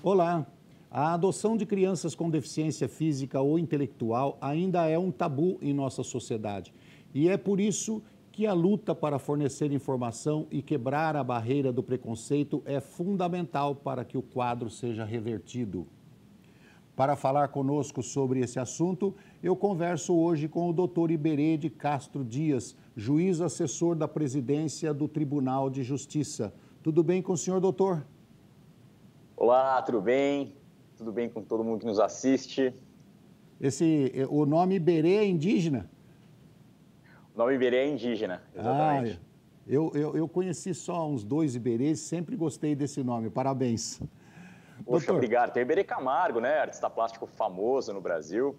Olá. A adoção de crianças com deficiência física ou intelectual ainda é um tabu em nossa sociedade. E é por isso que a luta para fornecer informação e quebrar a barreira do preconceito é fundamental para que o quadro seja revertido. Para falar conosco sobre esse assunto, eu converso hoje com o Dr. Iberê de Castro Dias, juiz assessor da presidência do Tribunal de Justiça. Tudo bem com o senhor, doutor? Olá, tudo bem? Tudo bem com todo mundo que nos assiste? O nome Iberê é indígena? O nome Iberê é indígena, exatamente. Eu conheci só uns 2 Iberês, sempre gostei desse nome, parabéns. Poxa, Doutor, obrigado. Tem o Iberê Camargo, né? Artista plástico famoso no Brasil.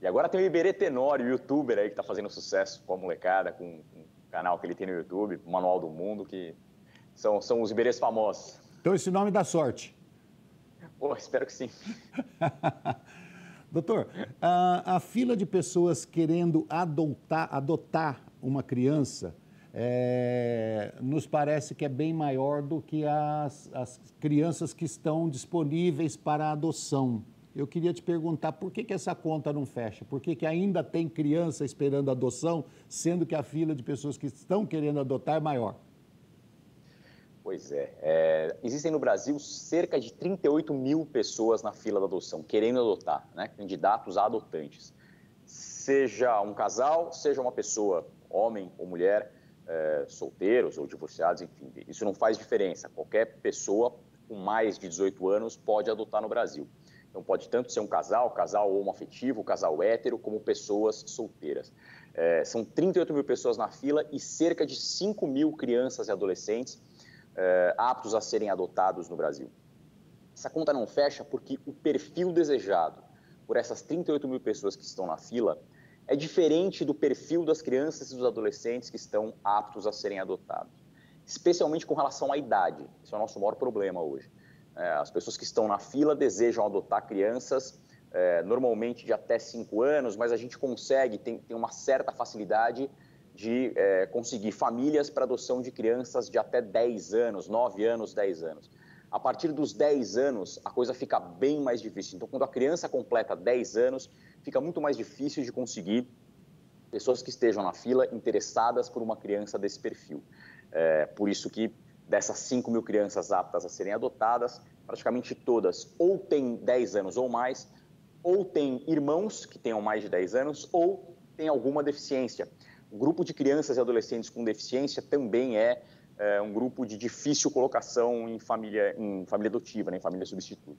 E agora tem o Iberê Tenório, youtuber aí que tá fazendo sucesso com a molecada, com o canal que ele tem no YouTube, o Manual do Mundo, que são os Iberês famosos. então esse nome dá sorte. Pô, espero que sim. Doutor, a fila de pessoas querendo adotar uma criança nos parece que é bem maior do que as crianças que estão disponíveis para adoção. Eu queria te perguntar por que essa conta não fecha? Por que ainda tem criança esperando adoção, sendo que a fila de pessoas que estão querendo adotar é maior? Pois é. Existem no Brasil cerca de 38 mil pessoas na fila da adoção, querendo adotar, né? Candidatos a adotantes. Seja um casal, seja uma pessoa, homem ou mulher, solteiros ou divorciados, enfim, isso não faz diferença. Qualquer pessoa com mais de 18 anos pode adotar no Brasil. Então pode tanto ser um casal homoafetivo, casal hétero, como pessoas solteiras. São 38 mil pessoas na fila e cerca de 5 mil crianças e adolescentes aptos a serem adotados no Brasil. Essa conta não fecha porque o perfil desejado por essas 38 mil pessoas que estão na fila é diferente do perfil das crianças e dos adolescentes que estão aptos a serem adotados, especialmente com relação à idade. Esse é o nosso maior problema hoje. As pessoas que estão na fila desejam adotar crianças normalmente de até 5 anos, mas a gente consegue, tem uma certa facilidade de conseguir famílias para adoção de crianças de até 10 anos, 9 anos, 10 anos. A partir dos 10 anos, a coisa fica bem mais difícil. Então, quando a criança completa 10 anos, fica muito mais difícil de conseguir pessoas que estejam na fila interessadas por uma criança desse perfil. Por isso que dessas 5 mil crianças aptas a serem adotadas, praticamente todas ou têm 10 anos ou mais, ou têm irmãos que tenham mais de 10 anos, ou têm alguma deficiência. O grupo de crianças e adolescentes com deficiência também é um grupo de difícil colocação em família adotiva, né, em família substituta.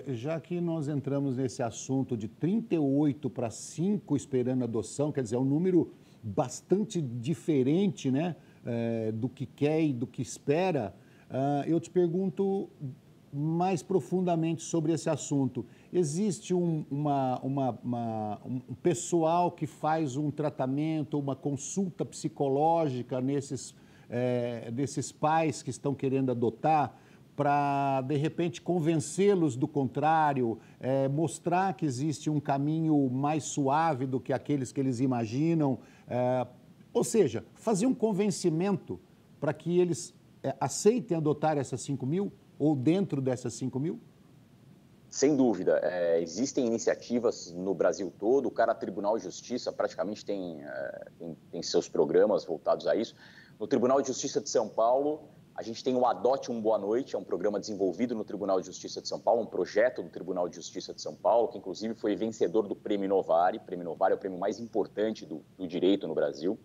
Já que nós entramos nesse assunto de 38 para 5 esperando adoção, quer dizer, é um número bastante diferente, né, do que quer e do que espera, eu te pergunto mais profundamente sobre esse assunto. Existe um pessoal que faz um tratamento, uma consulta psicológica desses pais que estão querendo adotar para, de repente, convencê-los do contrário, mostrar que existe um caminho mais suave do que aqueles que eles imaginam, ou seja, fazer um convencimento para que eles aceitem adotar essas 5 mil? Ou dentro dessas 5 mil? Sem dúvida. Existem iniciativas no Brasil todo. O Cara Tribunal de Justiça praticamente tem seus programas voltados a isso. No Tribunal de Justiça de São Paulo, a gente tem o Adote um Boa Noite, é um programa desenvolvido no Tribunal de Justiça de São Paulo, um projeto do Tribunal de Justiça de São Paulo, que inclusive foi vencedor do Prêmio Novari. O Prêmio Novari é o prêmio mais importante do direito no Brasil.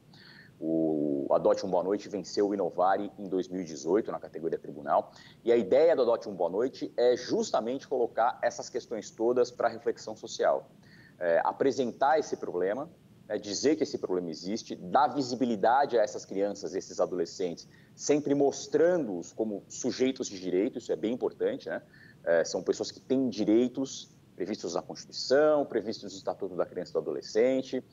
O Adote um Boa Noite venceu o Inovari em 2018 na categoria tribunal. E a ideia do Adote um Boa Noite é justamente colocar essas questões todas para reflexão social. Apresentar esse problema, dizer que esse problema existe, dar visibilidade a essas crianças, esses adolescentes, sempre mostrando-os como sujeitos de direito, isso é bem importante, né? São pessoas que têm direitos previstos na Constituição, previstos no Estatuto da Criança e do Adolescente,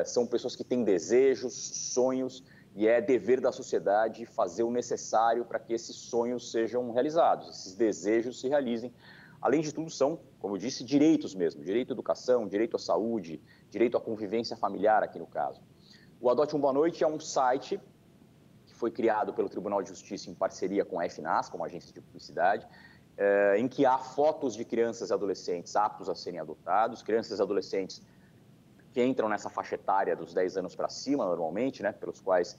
são pessoas que têm desejos, sonhos, e é dever da sociedade fazer o necessário para que esses sonhos sejam realizados, esses desejos se realizem. Além de tudo, são, como eu disse, direitos mesmo, direito à educação, direito à saúde, direito à convivência familiar aqui no caso. O Adote um Boa Noite é um site que foi criado pelo Tribunal de Justiça em parceria com a FNAS, como agência de publicidade, em que há fotos de crianças e adolescentes aptos a serem adotados, crianças e adolescentes que entram nessa faixa etária dos 10 anos para cima, normalmente, né, pelos quais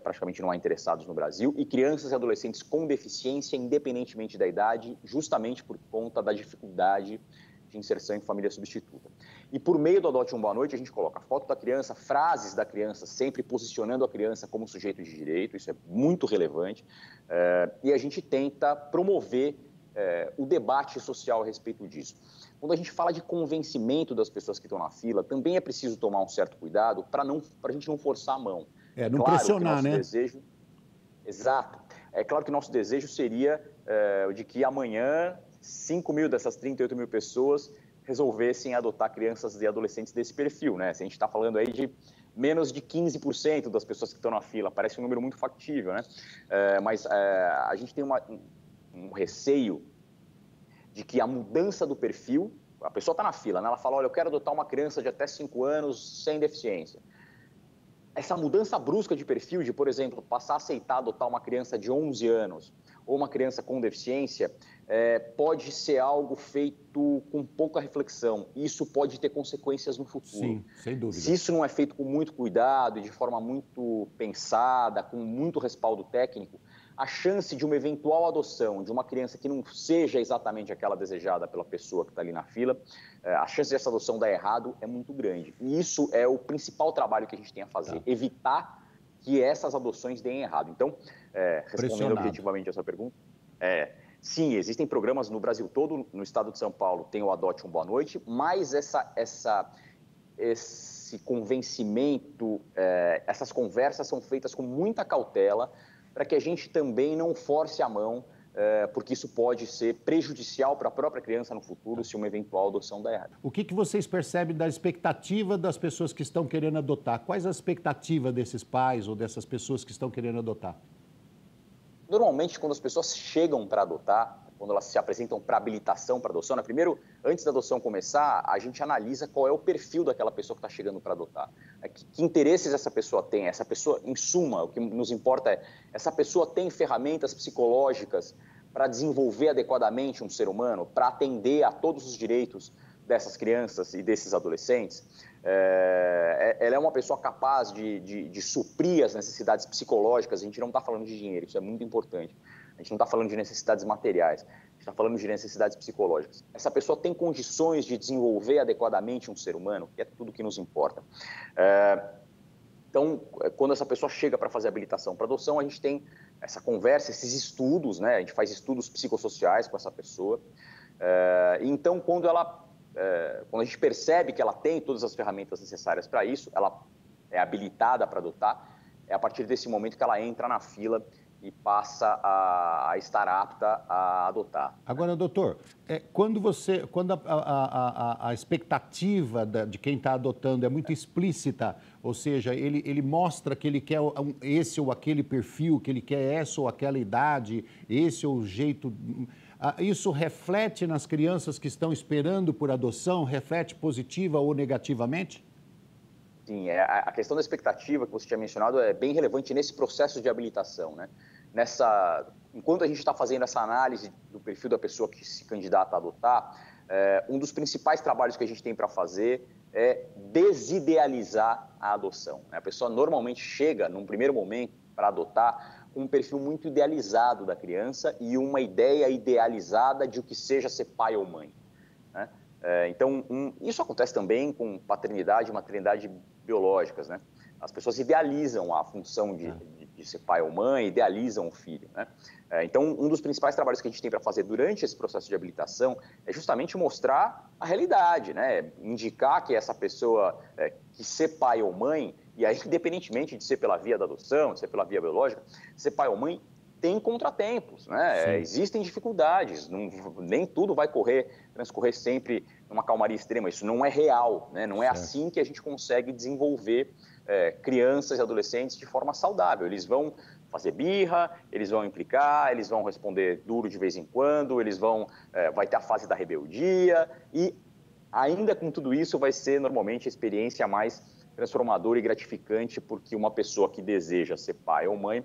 praticamente não há interessados no Brasil, e crianças e adolescentes com deficiência, independentemente da idade, justamente por conta da dificuldade de inserção em família substituta. E por meio do Adote um Boa Noite, a gente coloca a foto da criança, frases da criança, sempre posicionando a criança como sujeito de direito, isso é muito relevante, e a gente tenta promover o debate social a respeito disso. Quando a gente fala de convencimento das pessoas que estão na fila, também é preciso tomar um certo cuidado para a gente não forçar a mão. Não claro pressionar, né? Desejo... Exato. É claro que nosso desejo seria de que amanhã 5 mil dessas 38 mil pessoas resolvessem adotar crianças e adolescentes desse perfil, né? Se a gente está falando aí de menos de 15% das pessoas que estão na fila, parece um número muito factível, né? Mas a gente tem um receio de que a mudança do perfil, a pessoa está na fila, né? Ela fala, olha, eu quero adotar uma criança de até 5 anos sem deficiência. Essa mudança brusca de perfil, de, por exemplo, passar a aceitar adotar uma criança de 11 anos ou uma criança com deficiência, pode ser algo feito com pouca reflexão. Isso pode ter consequências no futuro. Sim, sem dúvida. Se isso não é feito com muito cuidado e de forma muito pensada, com muito respaldo técnico, a chance de uma eventual adoção de uma criança que não seja exatamente aquela desejada pela pessoa que está ali na fila, a chance dessa adoção dar errado é muito grande. E isso é o principal trabalho que a gente tem a fazer, evitar que essas adoções deem errado. Então, respondendo objetivamente a sua pergunta, sim, existem programas no Brasil todo, no estado de São Paulo tem o Adote um Boa Noite, mas esse convencimento, essas conversas são feitas com muita cautela, para que a gente também não force a mão, porque isso pode ser prejudicial para a própria criança no futuro se uma eventual adoção der errado. O que vocês percebem da expectativa das pessoas que estão querendo adotar? Quais a expectativa desses pais ou dessas pessoas que estão querendo adotar? Normalmente, quando as pessoas chegam para adotar, quando elas se apresentam para habilitação para adoção, primeiro, antes da adoção começar, a gente analisa qual é o perfil daquela pessoa que está chegando para adotar. Que interesses essa pessoa tem? Essa pessoa, em suma, o que nos importa é, essa pessoa tem ferramentas psicológicas para desenvolver adequadamente um ser humano, para atender a todos os direitos dessas crianças e desses adolescentes? Ela é uma pessoa capaz de suprir as necessidades psicológicas. A gente não está falando de dinheiro, isso é muito importante. A gente não está falando de necessidades materiais, a gente está falando de necessidades psicológicas. Essa pessoa tem condições de desenvolver adequadamente um ser humano, que é tudo que nos importa. Então, quando essa pessoa chega para fazer habilitação para adoção, a gente tem essa conversa, esses estudos, né? A gente faz estudos psicossociais com essa pessoa. Então, quando a gente percebe que ela tem todas as ferramentas necessárias para isso, ela é habilitada para adotar, é a partir desse momento que ela entra na fila e passa a estar apta a adotar. Agora, doutor, quando a expectativa de quem está adotando é muito explícita, ou seja, ele mostra que ele quer esse ou aquele perfil, que ele quer essa ou aquela idade, esse ou o jeito... Isso reflete nas crianças que estão esperando por adoção? Reflete positiva ou negativamente? Sim, a questão da expectativa que você tinha mencionado é bem relevante nesse processo de habilitação, né? Enquanto a gente está fazendo essa análise do perfil da pessoa que se candidata a adotar, um dos principais trabalhos que a gente tem para fazer é desidealizar a adoção. A pessoa normalmente chega, num primeiro momento, para adotar, com um perfil muito idealizado da criança e uma ideia idealizada de o que seja ser pai ou mãe, né? Então, isso acontece também com paternidade e maternidade biológicas, né? As pessoas idealizam a função de ser pai ou mãe, idealizam o filho, né? Então, um dos principais trabalhos que a gente tem para fazer durante esse processo de habilitação é justamente mostrar a realidade, né? Indicar que essa pessoa, que ser pai ou mãe, e aí, independentemente de ser pela via da adoção, de ser pela via biológica, ser pai ou mãe tem contratempos, né? Existem dificuldades, nem tudo vai transcorrer sempre numa calmaria extrema, isso não é real, né? Não é assim que a gente consegue desenvolver crianças e adolescentes de forma saudável. Eles vão fazer birra, eles vão implicar, eles vão responder duro de vez em quando, vai ter a fase da rebeldia e ainda com tudo isso vai ser normalmente a experiência mais transformadora e gratificante porque uma pessoa que deseja ser pai ou mãe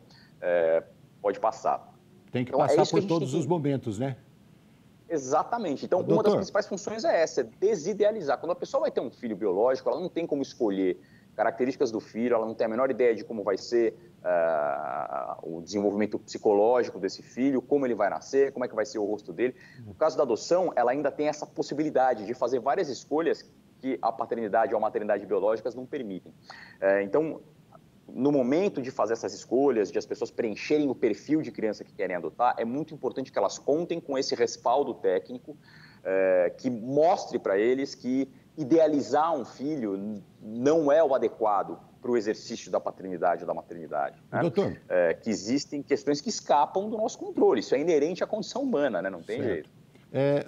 pode passar. Tem que passar por todos os momentos, né? Exatamente. Então, uma das principais funções é essa, é desidealizar. Quando a pessoa vai ter um filho biológico, ela não tem como escolher características do filho, ela não tem a menor ideia de como vai ser o desenvolvimento psicológico desse filho, como ele vai nascer, como é que vai ser o rosto dele. No caso da adoção, ela ainda tem essa possibilidade de fazer várias escolhas que a paternidade ou a maternidade biológicas não permitem. Então, no momento de fazer essas escolhas, de as pessoas preencherem o perfil de criança que querem adotar, é muito importante que elas contem com esse respaldo técnico que mostre para eles que idealizar um filho não é o adequado para o exercício da paternidade ou da maternidade. Né? Doutor. Que existem questões que escapam do nosso controle, isso é inerente à condição humana, né? Não tem jeito.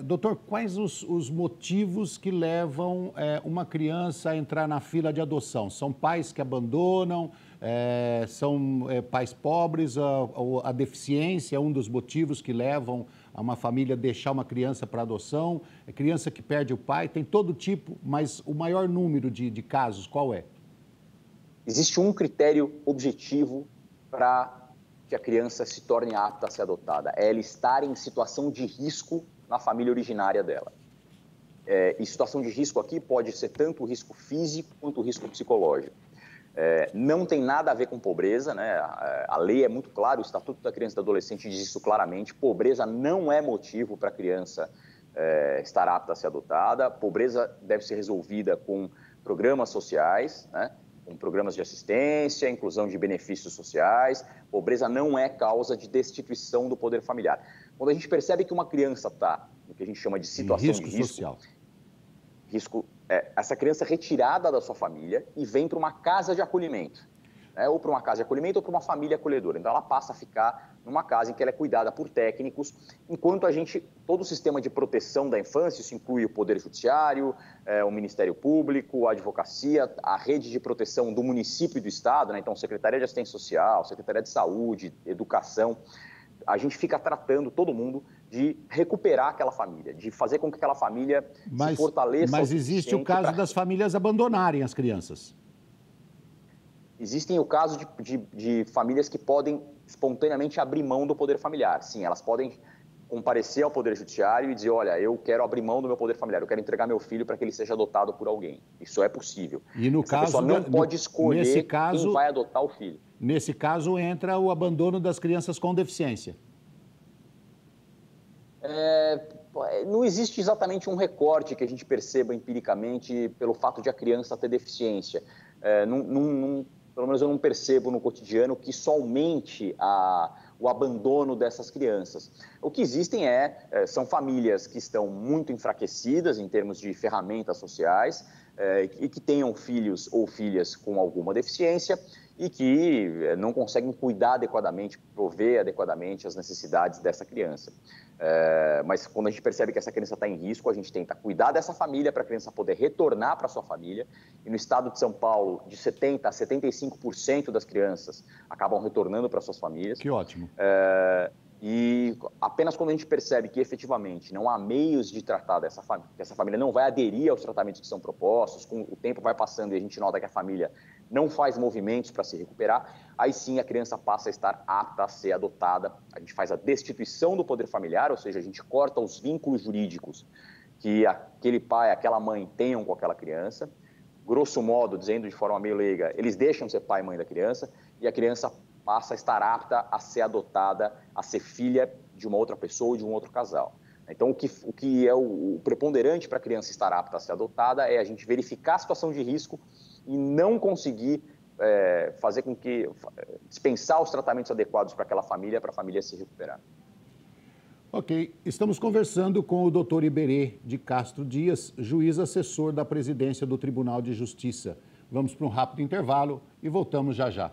Doutor, quais os motivos que levam uma criança a entrar na fila de adoção? São pais que abandonam, são pais pobres, a deficiência é um dos motivos que levam a uma família a deixar uma criança para adoção, é criança que perde o pai, tem todo tipo, mas o maior número de casos, qual é? Existe um critério objetivo para que a criança se torne apta a ser adotada, é ela estar em situação de risco na família originária dela. E situação de risco aqui pode ser tanto o risco físico quanto o risco psicológico. Não tem nada a ver com pobreza, né? A lei é muito clara, o Estatuto da Criança e do Adolescente diz isso claramente, pobreza não é motivo para a criança estar apta a ser adotada, pobreza deve ser resolvida com programas sociais, né? Com programas de assistência, inclusão de benefícios sociais. Pobreza não é causa de destituição do poder familiar. Quando a gente percebe que uma criança está no que a gente chama de situação de risco, essa criança é retirada da sua família e vem para uma casa de acolhimento, né? Ou para uma casa de acolhimento ou para uma família acolhedora. Então ela passa a ficar numa casa em que ela é cuidada por técnicos, enquanto todo o sistema de proteção da infância, isso inclui o Poder Judiciário, o Ministério Público, a advocacia, a rede de proteção do município e do Estado, né? Então Secretaria de Assistência Social, Secretaria de Saúde, Educação, a gente fica tratando todo mundo de recuperar aquela família, de fazer com que aquela família se fortaleça. Mas existe o caso das famílias abandonarem as crianças. Existem o caso de famílias que podem espontaneamente abrir mão do poder familiar. Sim, elas podem comparecer ao Poder Judiciário e dizer, olha, eu quero abrir mão do meu poder familiar, eu quero entregar meu filho para que ele seja adotado por alguém. Isso é possível. E no Essa pessoa não pode escolher quem vai adotar o filho. Nesse caso, entra o abandono das crianças com deficiência. Não existe exatamente um recorte que a gente perceba empiricamente pelo fato de a criança ter deficiência. Pelo menos eu não percebo no cotidiano que só aumente o abandono dessas crianças. O que existem são famílias que estão muito enfraquecidas em termos de ferramentas sociais e que tenham filhos ou filhas com alguma deficiência e que não conseguem cuidar adequadamente, prover adequadamente as necessidades dessa criança. Mas quando a gente percebe que essa criança está em risco, a gente tenta cuidar dessa família para a criança poder retornar para a sua família. E no estado de São Paulo, de 70% a 75% das crianças acabam retornando para suas famílias. Que ótimo. E apenas quando a gente percebe que efetivamente não há meios de tratar dessa família, que essa família não vai aderir aos tratamentos que são propostos, com o tempo vai passando e a gente nota que a família não faz movimentos para se recuperar, aí sim a criança passa a estar apta a ser adotada. A gente faz a destituição do poder familiar, ou seja, a gente corta os vínculos jurídicos que aquele pai, aquela mãe tenham com aquela criança. Grosso modo, dizendo de forma meio leiga, eles deixam de ser pai e mãe da criança e a criança passa a estar apta a ser adotada, a ser filha de uma outra pessoa ou de um outro casal. Então, o que é o preponderante para a criança estar apta a ser adotada é a gente verificar a situação de risco e não conseguir fazer com que dispensar os tratamentos adequados para aquela família, para a família se recuperar. Ok, estamos conversando com o Dr. Iberê de Castro Dias, juiz assessor da presidência do Tribunal de Justiça. Vamos para um rápido intervalo e voltamos já já.